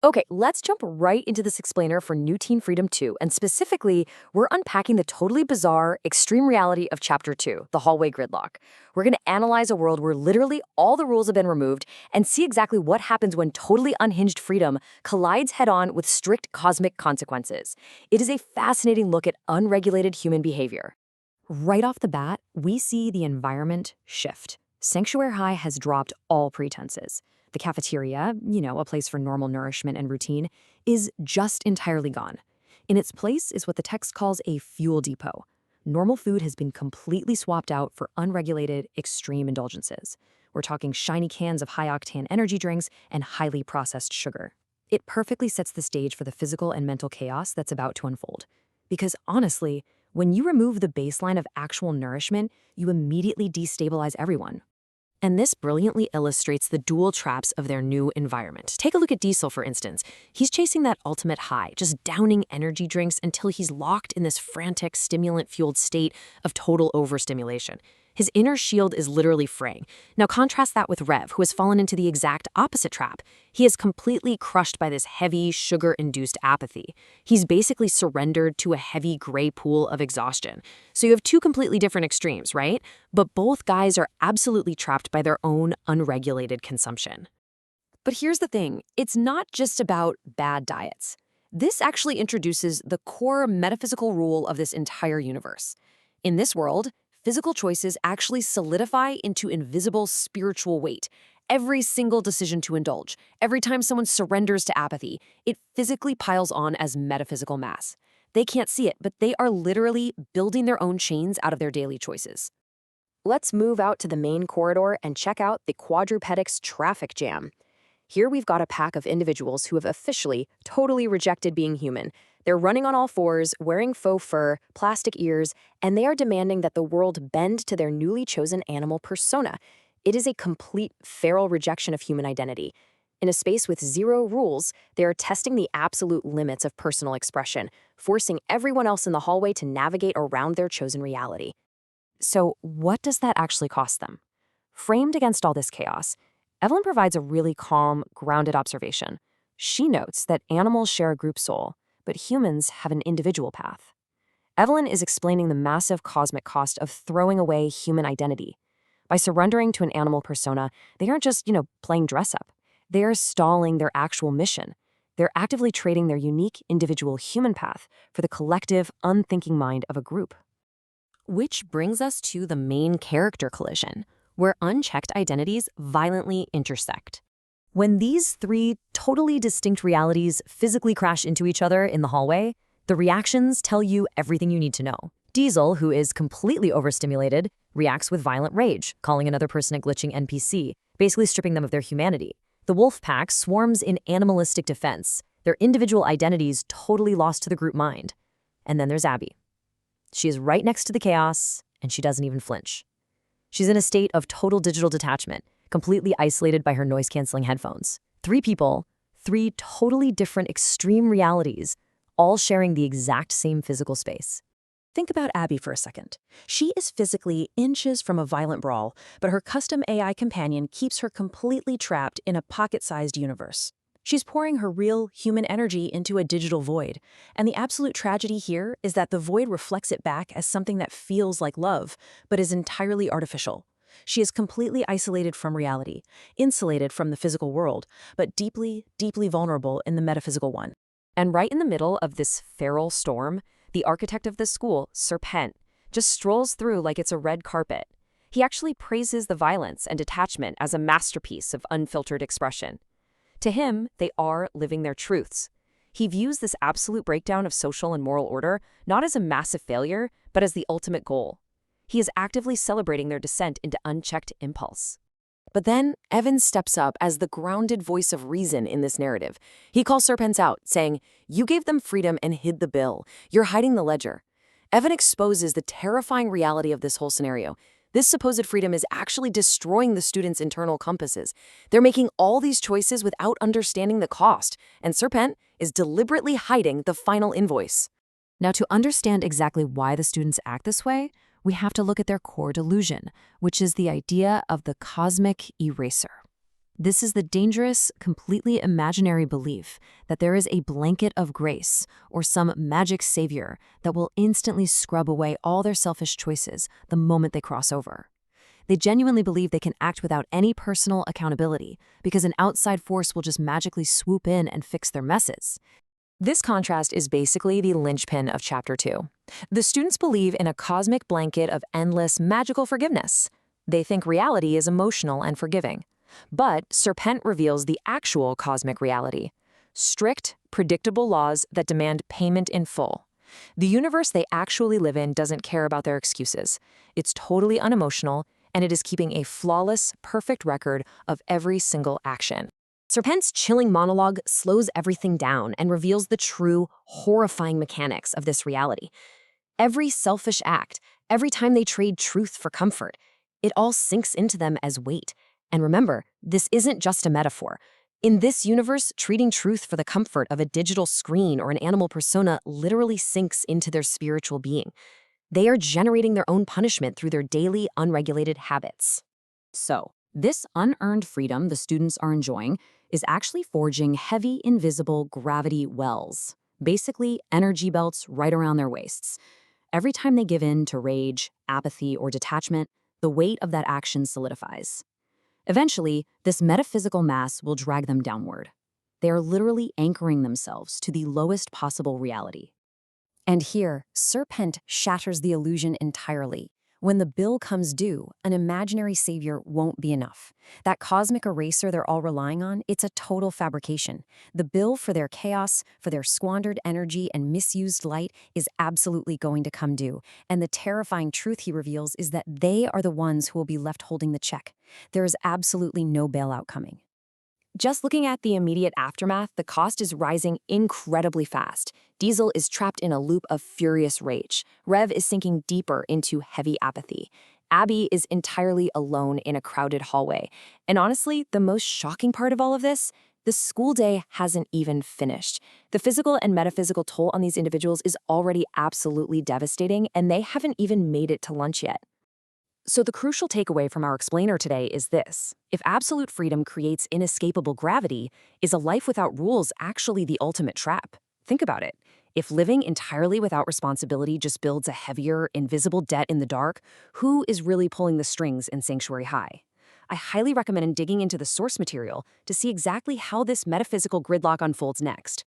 Okay, let's jump right into this explainer for New Teen Freedom 2, and specifically, we're unpacking the totally bizarre, extreme reality of Chapter 2, the hallway gridlock. We're going to analyze a world where literally all the rules have been removed and see exactly what happens when totally unhinged freedom collides head-on with strict cosmic consequences. It is a fascinating look at unregulated human behavior. Right off the bat, we see the environment shift. Sanctuary High has dropped all pretenses. The cafeteria, a place for normal nourishment and routine, is just entirely gone. In its place is what the text calls a fuel depot. Normal food has been completely swapped out for unregulated, extreme indulgences. We're talking shiny cans of high-octane energy drinks and highly processed sugar. It perfectly sets the stage for the physical and mental chaos that's about to unfold. Because honestly, when you remove the baseline of actual nourishment, you immediately destabilize everyone. And this brilliantly illustrates the dual traps of their new environment. Take a look at Diesel, for instance. He's chasing that ultimate high, just downing energy drinks until he's locked in this frantic, stimulant-fueled state of total overstimulation. His inner shield is literally fraying. Now contrast that with Rev, who has fallen into the exact opposite trap. He is completely crushed by this heavy, sugar-induced apathy. He's basically surrendered to a heavy gray pool of exhaustion. So you have two completely different extremes, right? But both guys are absolutely trapped by their own unregulated consumption. But here's the thing, it's not just about bad diets. This actually introduces the core metaphysical rule of this entire universe. In this world, physical choices actually solidify into invisible spiritual weight. Every single decision to indulge, every time someone surrenders to apathy, it physically piles on as metaphysical mass. They can't see it, but they are literally building their own chains out of their daily choices. Let's move out to the main corridor and check out the quadrupedics traffic jam. Here we've got a pack of individuals who have officially, totally rejected being human. They're running on all fours, wearing faux fur, plastic ears, and they are demanding that the world bend to their newly chosen animal persona. It is a complete feral rejection of human identity. In a space with zero rules, they are testing the absolute limits of personal expression, forcing everyone else in the hallway to navigate around their chosen reality. So what does that actually cost them? Framed against all this chaos, Evelyn provides a really calm, grounded observation. She notes that animals share a group soul, but humans have an individual path. Evelyn is explaining the massive cosmic cost of throwing away human identity. By surrendering to an animal persona, they aren't just, playing dress-up. They are stalling their actual mission. They're actively trading their unique individual human path for the collective, unthinking mind of a group. Which brings us to the main character collision, where unchecked identities violently intersect. When these three totally distinct realities physically crash into each other in the hallway, the reactions tell you everything you need to know. Diesel, who is completely overstimulated, reacts with violent rage, calling another person a glitching NPC, basically stripping them of their humanity. The wolf pack swarms in animalistic defense, their individual identities totally lost to the group mind. And then there's Abby. She is right next to the chaos, and she doesn't even flinch. She's in a state of total digital detachment, completely isolated by her noise-canceling headphones. Three people, three totally different extreme realities, all sharing the exact same physical space. Think about Abby for a second. She is physically inches from a violent brawl, but her custom AI companion keeps her completely trapped in a pocket-sized universe. She's pouring her real, human energy into a digital void, and the absolute tragedy here is that the void reflects it back as something that feels like love, but is entirely artificial. She is completely isolated from reality, insulated from the physical world, but deeply, deeply vulnerable in the metaphysical one. And right in the middle of this feral storm, the architect of this school, Sir Pent, just strolls through like it's a red carpet. He actually praises the violence and detachment as a masterpiece of unfiltered expression. To him, they are living their truths. He views this absolute breakdown of social and moral order not as a massive failure, but as the ultimate goal. He is actively celebrating their descent into unchecked impulse. But then, Evan steps up as the grounded voice of reason in this narrative. He calls Sir Pent out, saying, "You gave them freedom and hid the bill. You're hiding the ledger." Evan exposes the terrifying reality of this whole scenario. This supposed freedom is actually destroying the students' internal compasses. They're making all these choices without understanding the cost, and Sir Pent is deliberately hiding the final invoice. Now, to understand exactly why the students act this way, we have to look at their core delusion, which is the idea of the cosmic eraser. This is the dangerous, completely imaginary belief that there is a blanket of grace or some magic savior that will instantly scrub away all their selfish choices the moment they cross over. They genuinely believe they can act without any personal accountability because an outside force will just magically swoop in and fix their messes. This contrast is basically the linchpin of Chapter 2. The students believe in a cosmic blanket of endless, magical forgiveness. They think reality is emotional and forgiving. But Sir Pent reveals the actual cosmic reality: strict, predictable laws that demand payment in full. The universe they actually live in doesn't care about their excuses. It's totally unemotional, and it is keeping a flawless, perfect record of every single action. Sir Pent's chilling monologue slows everything down and reveals the true, horrifying mechanics of this reality. Every selfish act, every time they trade truth for comfort, it all sinks into them as weight. And remember, this isn't just a metaphor. In this universe, treating truth for the comfort of a digital screen or an animal persona literally sinks into their spiritual being. They are generating their own punishment through their daily, unregulated habits. So, this unearned freedom the students are enjoying is actually forging heavy, invisible gravity wells, basically energy belts right around their waists. Every time they give in to rage, apathy, or detachment, the weight of that action solidifies. Eventually, this metaphysical mass will drag them downward. They are literally anchoring themselves to the lowest possible reality. And here, Sir Pent shatters the illusion entirely. When the bill comes due, an imaginary savior won't be enough. That cosmic eraser they're all relying on, it's a total fabrication. The bill for their chaos, for their squandered energy and misused light is absolutely going to come due. And the terrifying truth he reveals is that they are the ones who will be left holding the check. There is absolutely no bailout coming. Just looking at the immediate aftermath, the cost is rising incredibly fast. Diesel is trapped in a loop of furious rage. Rev is sinking deeper into heavy apathy. Abby is entirely alone in a crowded hallway. And honestly, the most shocking part of all of this, the school day hasn't even finished. The physical and metaphysical toll on these individuals is already absolutely devastating, and they haven't even made it to lunch yet. So the crucial takeaway from our explainer today is this: if absolute freedom creates inescapable gravity, is a life without rules actually the ultimate trap? Think about it. If living entirely without responsibility just builds a heavier, invisible debt in the dark, who is really pulling the strings in Sanctuary High? I highly recommend digging into the source material to see exactly how this metaphysical gridlock unfolds next.